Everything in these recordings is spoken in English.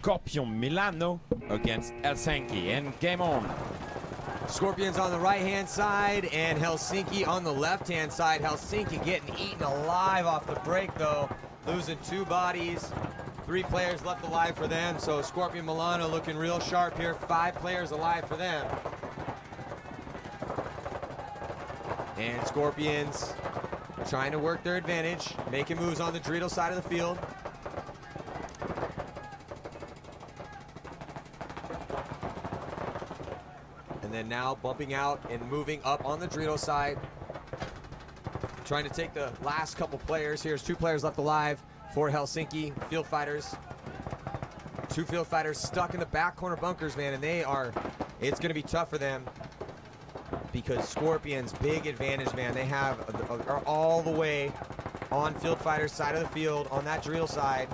Scorpion Milano against Helsinki, and game on. Scorpions on the right-hand side and Helsinki on the left-hand side. Helsinki getting eaten alive off the break, though, losing 2 bodies. 3 players left alive for them, so Scorpion Milano looking real sharp here. 5 players alive for them. And Scorpions trying to work their advantage, making moves on the Dreidel side of the field. And then now bumping out and moving up on the Dreidel side. Trying to take the last couple players. Here's 2 players left alive for Helsinki. FieldFighters. 2 FieldFighters stuck in the back corner bunkers, man, and it's going to be tough for them because Scorpions, big advantage, man. They are all the way on FieldFighters' side of the field, on that Dreidel side.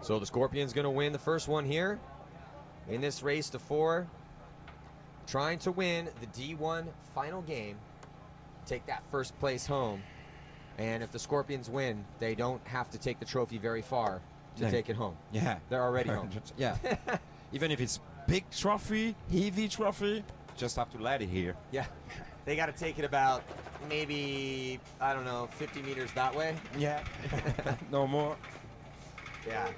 So the Scorpions going to win the first one here in this race to 4. Trying to win the D1 final game, take that first place home. And if the Scorpions win, they don't have to take the trophy very far to take it home. Yeah. They're already home. Yeah. Even if it's big trophy, heavy trophy, just have to let it here. Yeah. They got to take it about maybe, I don't know, 50 meters that way. Yeah. No more. Yeah.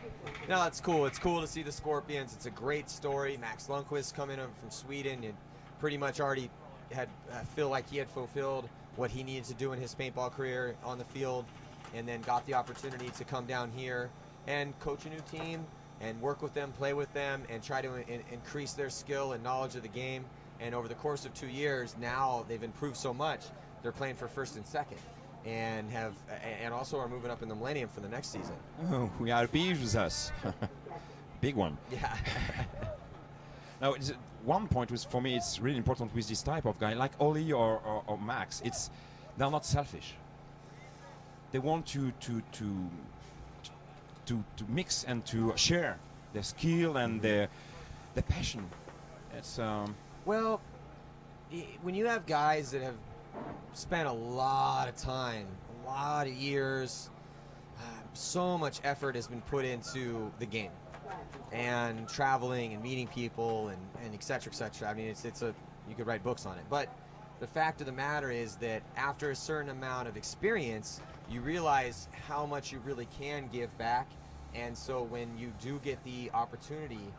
No, it's cool. It's cool to see the Scorpions. It's a great story. Max Lundqvist coming over from Sweden and pretty much already had feel like he had fulfilled what he needed to do in his paintball career on the field, and then got the opportunity to come down here and coach a new team and work with them, play with them, and try to increase their skill and knowledge of the game. And over the course of 2 years, now they've improved so much, they're playing for first and second, and also are moving up in the Millennium for the next season. Oh, we are big with us. Big one. Yeah. Now, one point was, for me, it's really important with this type of guy, like Oli or Max. They're not selfish. They want to mix and to share their skill and their passion. It's well, when you have guys that have spent a lot of time, a lot of years, so much effort has been put into the game, and traveling and meeting people and et cetera, et cetera. I mean, you could write books on it. But the fact of the matter is that after a certain amount of experience, you realize how much you really can give back. And so when you do get the opportunity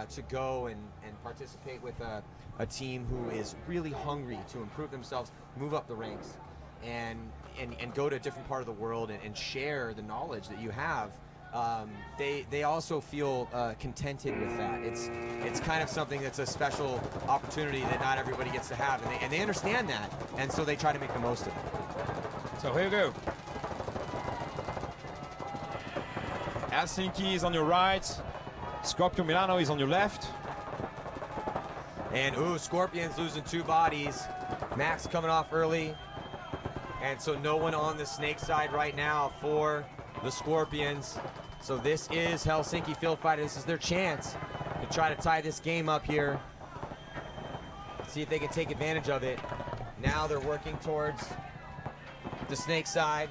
to go and participate with a team who is really hungry to improve themselves, move up the ranks, and go to a different part of the world and share the knowledge that you have, they also feel contented with that. It's kind of something that's a special opportunity that not everybody gets to have, and they understand that, and so they try to make the most of it. So here we go. Helsinki is on your right. Scorpion Milano is on your left. And Scorpions losing 2 bodies. Max coming off early. And so no one on the snake side right now for the Scorpions. So this is Helsinki FieldFighter. This is their chance to try to tie this game up here. See if they can take advantage of it. Now they're working towards the snake side.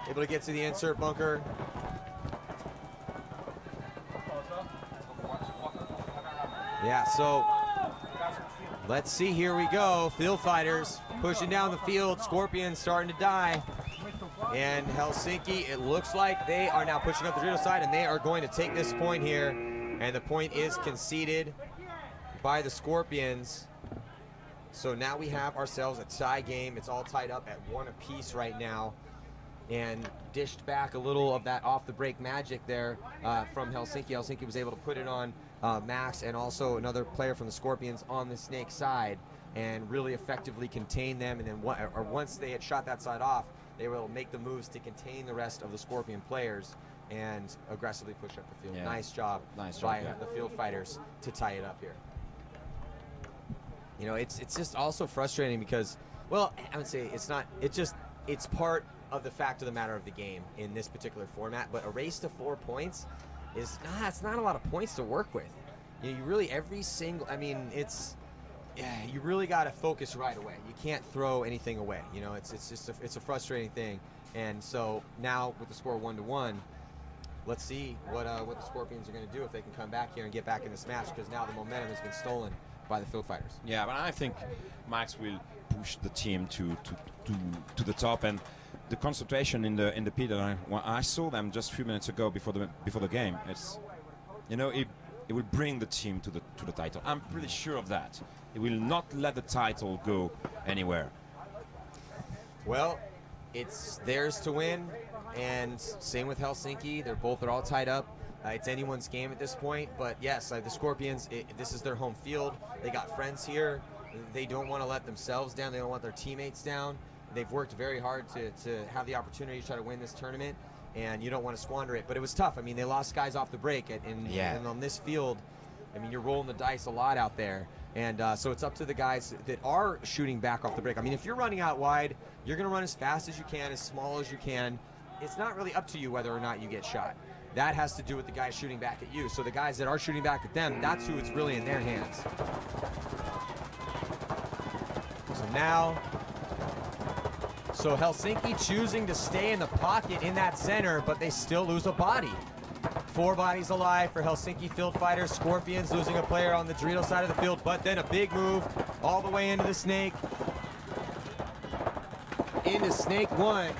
Able to get to the insert bunker. Yeah, so let's see, here we go. FieldFighters pushing down the field. Scorpions starting to die. And Helsinki, it looks like they are now pushing up the Dreidel side, and they are going to take this point here. And the point is conceded by the Scorpions. So now we have ourselves a tie game. It's all tied up at 1 apiece right now. And dished back a little of that off the break magic there from Helsinki. Helsinki was able to put it on Max and also another player from the Scorpions on the snake side and really effectively contain them. And then once they had shot that side off, they were able to make the moves to contain the rest of the Scorpion players and aggressively push up the field. Yeah. Nice job by the FieldFighters to tie it up here. You know, it's just also frustrating because, well, I would say it's part of the fact of the matter of the game in this particular format, but a race to 4 points it's not a lot of points to work with. You really, every single, I mean, it's you really got to focus right away. You can't throw anything away. You know, it's just it's a frustrating thing. And so now with the score 1-1, let's see what the Scorpions are going to do if they can come back here and get back in this match, because now the momentum has been stolen by the FieldFighters. Yeah, but I think Max will push the team to the top, and the concentration in the pit. I saw them just a few minutes ago before the game. It's, you know, it will bring the team to the title. I'm pretty sure of that. It will not let the title go anywhere. Well, it's theirs to win, and same with Helsinki. They're all tied up. It's anyone's game at this point, but yes, the Scorpions, this is their home field. They got friends here. They don't want to let themselves down. They don't want their teammates down. They've worked very hard to have the opportunity to try to win this tournament, and you don't want to squander it. But it was tough. I mean, they lost guys off the break, and on this field, I mean, you're rolling the dice a lot out there. And so it's up to the guys that are shooting back off the break. I mean, if you're running out wide, you're going to run as fast as you can, as small as you can. It's not really up to you whether or not you get shot. That has to do with the guys shooting back at you. So the guys that are shooting back at them, that's who it's really in their hands. So Helsinki choosing to stay in the pocket in that center, but they still lose a body. 4 bodies alive for Helsinki FieldFighters. Scorpions losing a player on the Dorito side of the field, but then a big move all the way into the Snake. Into Snake 1.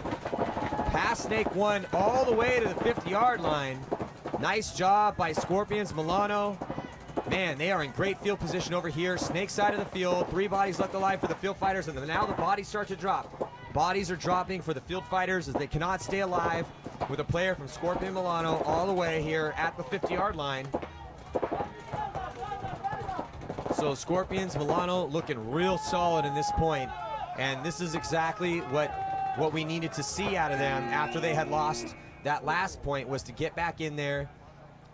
Past Snake 1 all the way to the 50-yard line. Nice job by Scorpions. Milano. Man, they are in great field position over here. Snake side of the field. 3 bodies left alive for the FieldFighters, and now the bodies start to drop. Bodies are dropping for the FieldFighters as they cannot stay alive with a player from Scorpion Milano all the way here at the 50-yard line. So Scorpions Milano looking real solid in this point, and this is exactly what we needed to see out of them after they had lost that last point, was to get back in there,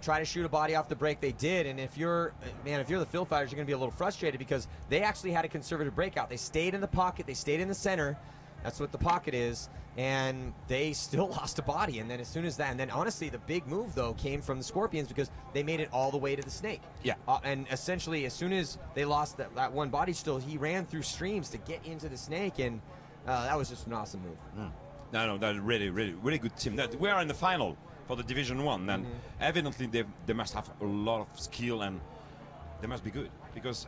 try to shoot a body off the break. They did, and if you're the FieldFighters, you're going to be a little frustrated because they actually had a conservative breakout. They stayed in the pocket, they stayed in the center. That's what the pocket is, and they still lost a body. And then as soon as that, and then honestly, the big move though came from the Scorpions because they made it all the way to the Snake. Yeah. And essentially, as soon as they lost that one body, still he ran through streams to get into the Snake, and that was just an awesome move. No, that's really good team. We are in the final for the Division 1, and evidently they must have a lot of skill, and they must be good because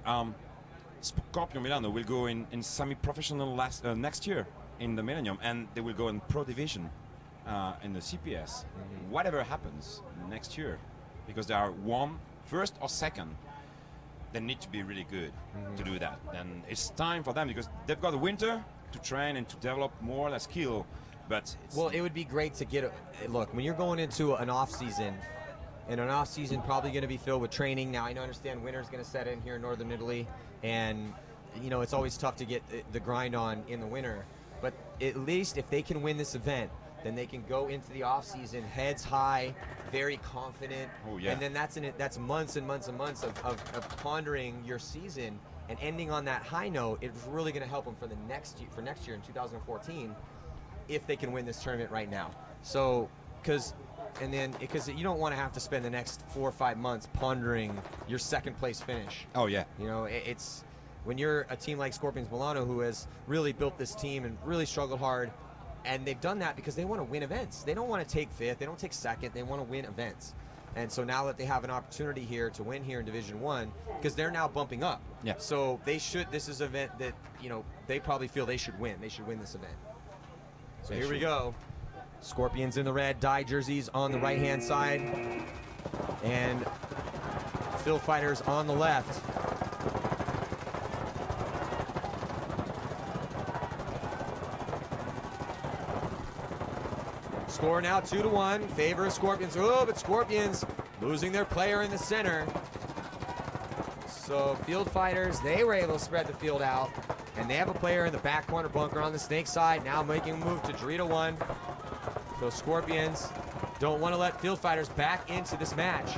Scorpion Milano will go in semi-professional next year in the Millennium, and they will go in Pro Division in the CPS. Whatever happens next year, because they are first or second, they need to be really good to do that. And it's time for them because they've got the winter to train and to develop more their skill. But well, it would be great to get look when you're going into an off season, and an off season probably going to be filled with training. Now I understand winter's going to set in here in northern Italy, and you know it's always tough to get the grind on in the winter. But at least if they can win this event, then they can go into the off season heads high, very confident. Oh, yeah. And then that's months and months and months of pondering your season and ending on that high note. It's really going to help them for next year in 2014, if they can win this tournament right now. So because you don't want to have to spend the next 4 or 5 months pondering your second place finish. Oh yeah. You know, it's when you're a team like Scorpions Milano, who has really built this team and really struggled hard, and they've done that because they want to win events. They don't want to take 5th, they don't take 2nd, they want to win events. And so now that they have an opportunity here to win here in Division 1, because they're now bumping up. Yeah. So this is an event that, you know, they probably feel they should win. They should win this event. So here we go. Scorpions in the red, dye jerseys on the right-hand side, and FieldFighters on the left. Score now 2-1, favor of Scorpions. Oh, but Scorpions losing their player in the center. So FieldFighters, they were able to spread the field out, and they have a player in the back corner bunker on the Snake side, now making a move to Dorito 1. So Scorpions don't want to let FieldFighters back into this match.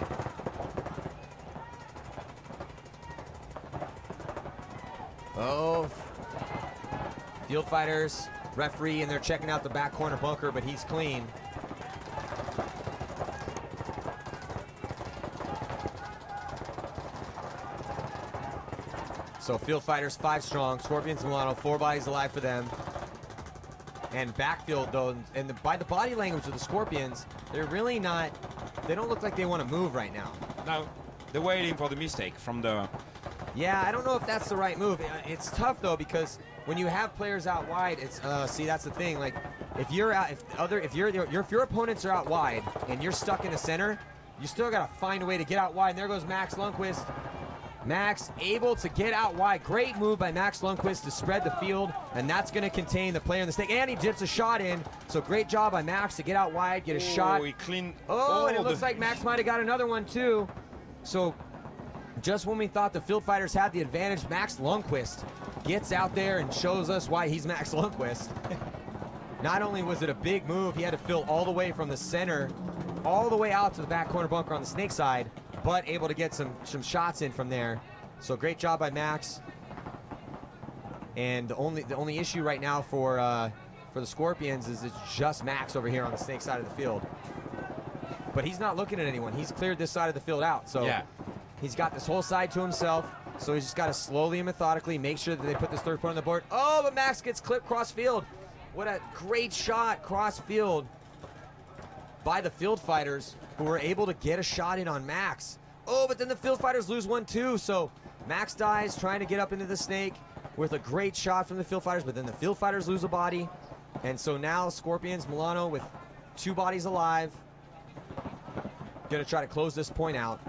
Oh, FieldFighters referee, and they're checking out the back corner bunker, but he's clean. So So FieldFighters 5 strong, Scorpions and Milano 4 bodies alive for them. And backfield though, and by the body language of the Scorpions, they're really not. They don't look like they want to move right now. No, they're waiting for the mistake from the. Yeah, I don't know if that's the right move. It's tough though because when you have players out wide, it's see that's the thing. Like if you're out, if your opponents are out wide and you're stuck in the center, you still gotta find a way to get out wide. And there goes Max Lundqvist. Max able to get out wide. Great move by Max Lundqvist to spread the field, and that's going to contain the player in the snake. And he dips a shot in. So great job by Max to get out wide, get a shot. He cleaned. Oh, and it looks like Max might have got another one too. So just when we thought the FieldFighters had the advantage, Max Lundqvist gets out there and shows us why he's Max Lundqvist. Not only was it a big move, he had to fill all the way from the center, all the way out to the back corner bunker on the snake side, but able to get some shots in from there. So great job by Max. And the only issue right now for the Scorpions is it's just Max over here on the snake side of the field. But he's not looking at anyone. He's cleared this side of the field out. So yeah. He's got this whole side to himself. So he's just got to slowly and methodically make sure that they put this third point on the board. Oh, but Max gets clipped cross field. What a great shot cross field by the FieldFighters, who were able to get a shot in on Max. Oh, but then the FieldFighters lose one too. So Max dies trying to get up into the snake with a great shot from the FieldFighters, but then the FieldFighters lose a body. And so now Scorpions, Milano with 2 bodies alive. Gonna try to close this point out.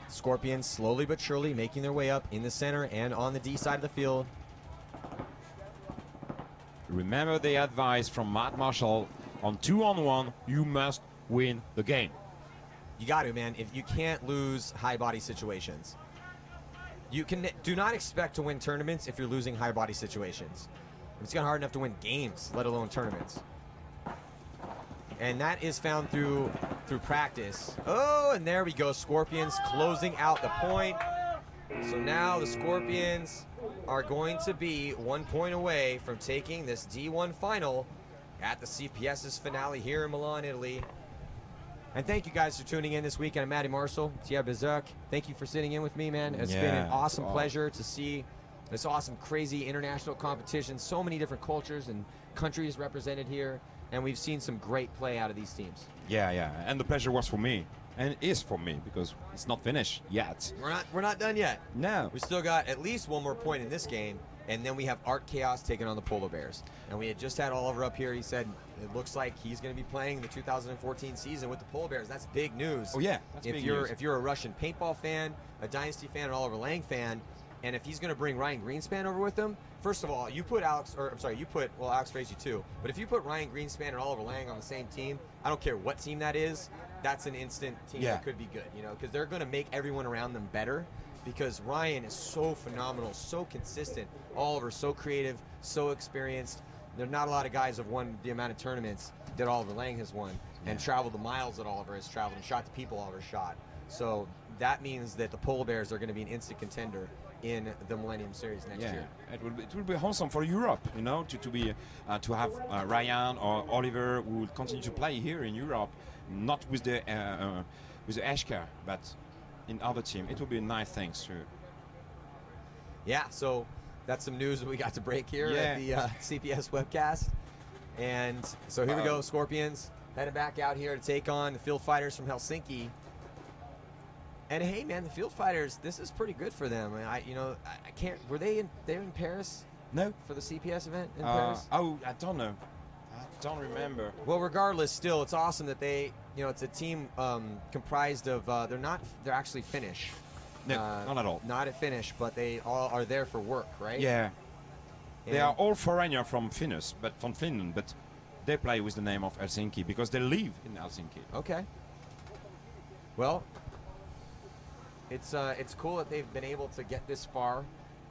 Scorpions slowly but surely making their way up in the center and on the D side of the field. Remember the advice from Matt Marshall on 2-on-1, you must win the game. You got to, man. If you can't lose high body situations, you do not expect to win tournaments if you're losing high body situations. It's gotten hard enough to win games, let alone tournaments. And that is found through practice. Oh, and there we go. Scorpions closing out the point. So now the Scorpions are going to be 1 point away from taking this D1 final at the CPS's finale here in Milan, Italy. And thank you guys for tuning in this weekend. I'm Matty Marshall, Thierry Bezuk. Thank you for sitting in with me, man. It's been an awesome pleasure to see this awesome, crazy international competition. So many different cultures and countries represented here. And we've seen some great play out of these teams. Yeah, yeah. And the pleasure was for me. And is for me, because it's not finished yet. We're not done yet. No. We still got at least one more point in this game, and then we have Art Chaos taking on the Polar Bears. And we had just had Oliver up here. He said it looks like he's going to be playing the 2014 season with the Polar Bears. That's big news. Oh yeah, that's big news. If you're a Russian paintball fan, a Dynasty fan, an Oliver Lang fan, and if he's going to bring Ryan Greenspan over with him, first of all, you put Alex Frazee too. But if you put Ryan Greenspan and Oliver Lang on the same team, I don't care what team that is. That's an instant team that could be good, you know, because they're going to make everyone around them better, because Ryan is so phenomenal, so consistent. Oliver, so creative, so experienced. There are not a lot of guys have won the amount of tournaments that Oliver Lang has won and traveled the miles that Oliver has traveled and shot the people Oliver shot. So that means that the Polar Bears are going to be an instant contender in the Millennium Series next year. It will be awesome for Europe, you know, to have Ryan or Oliver who will continue to play here in Europe, not with the Eshka, but in other team. It will be a nice thing, sure. Yeah, so that's some news that we got to break here at the CPS webcast. And so here we go, Scorpions heading back out here to take on the FieldFighters from Helsinki. And hey, man, the FieldFighters, this is pretty good for them. I can't. Were they in Paris? No, for the CPS event in Paris. Oh, I don't know. I don't remember. Well, regardless, still, it's awesome that they, it's a team comprised of. They're actually Finnish. No, not at all. Not at Finnish, but they all are there for work, right? Yeah. And they are all foreigners from Finland, but they play with the name of Helsinki because they live in Helsinki. Okay. Well, it's cool that they've been able to get this far,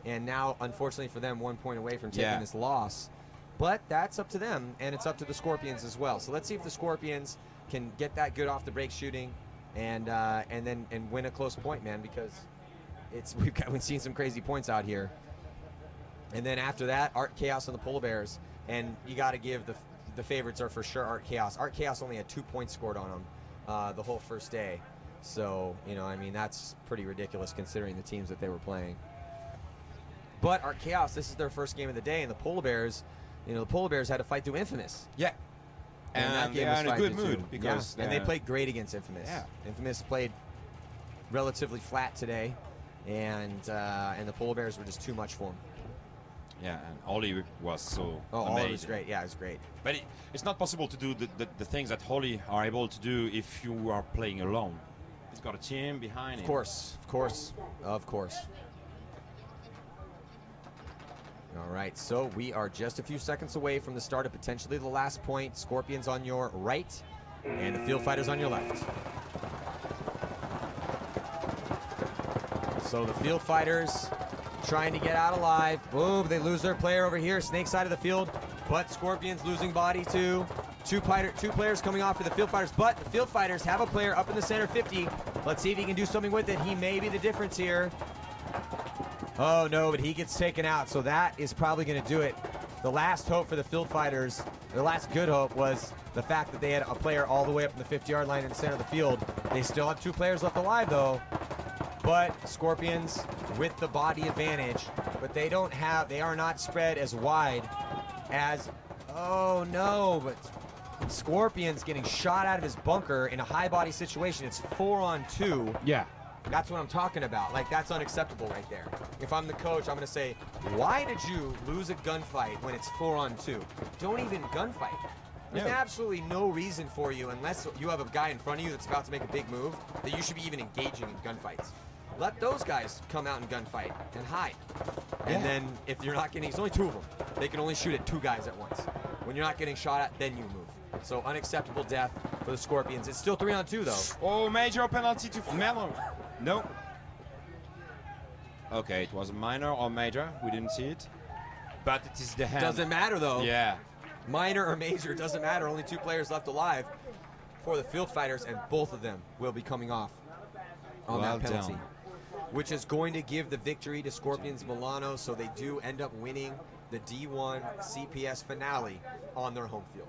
and now, unfortunately for them, 1 point away from taking this loss. But that's up to them, and it's up to the Scorpions as well. So let's see if the Scorpions can get that good off the break shooting, and win a close point, man. Because we've seen some crazy points out here. And then after that, Art Chaos and the Polar Bears, and you got to give the favorites are for sure Art Chaos. Art Chaos only had 2 points scored on them the whole first day. So, you know, I mean, that's pretty ridiculous considering the teams that they were playing. But our Chaos, this is their first game of the day, and the Polar Bears, you know, the Polar Bears had to fight through Infamous. Yeah. And that game they was are in a good mood too. because and they played great against Infamous. Yeah. Infamous played relatively flat today, and the Polar Bears were just too much for them. Yeah, and Holly was so Ollie amazing. was great. Yeah, it was great. But it's not possible to do the things that Holly are able to do if you are playing alone. He's got a team behind him. Of course, of course, of course. All right, so we are just a few seconds away from the start of potentially the last point. Scorpions on your right, and the FieldFighters on your left. So the FieldFighters trying to get out alive. Boom, they lose their player over here, snake side of the field, but Scorpions losing body too. Two players coming off for the FieldFighters, but the FieldFighters have a player up in the center 50. Let's see if he can do something with it. He may be the difference here. Oh no, but he gets taken out, so that is probably going to do it. The last hope for the FieldFighters, the last good hope, was the fact that they had a player all the way up in the 50-yard line in the center of the field. They still have two players left alive though, but Scorpions with the body advantage, but they are not spread as wide as, oh no, but Scorpions getting shot out of his bunker in a high body situation. It's 4-on-2. Yeah. That's what I'm talking about. Like, that's unacceptable right there. If I'm the coach, I'm going to say, why did you lose a gunfight when it's 4-on-2? Don't even gunfight. There's absolutely no reason for you, unless you have a guy in front of you that's about to make a big move, that you should be even engaging in gunfights. Let those guys come out and gunfight and hide. And then if you're not getting, it's only two of them. They can only shoot at two guys at once. When you're not getting shot at, then you move. So unacceptable death for the Scorpions. It's still 3-on-2 though. Oh, major penalty to Melon. No. Okay, it was a minor or major. We didn't see it. But it is the hand. Doesn't matter though. Yeah. Minor or major, doesn't matter. Only two players left alive for the FieldFighters, and both of them will be coming off on that penalty. Which is going to give the victory to Scorpions Milano, so they do end up winning the D1 CPS finale on their home field.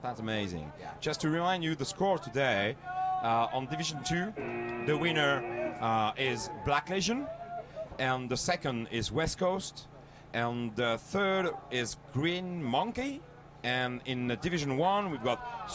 That's amazing. Yeah. Just to remind you the score today, on Division 2, the winner is Black Legion, and the second is West Coast, and the third is Green Monkey, and in Division 1 we've got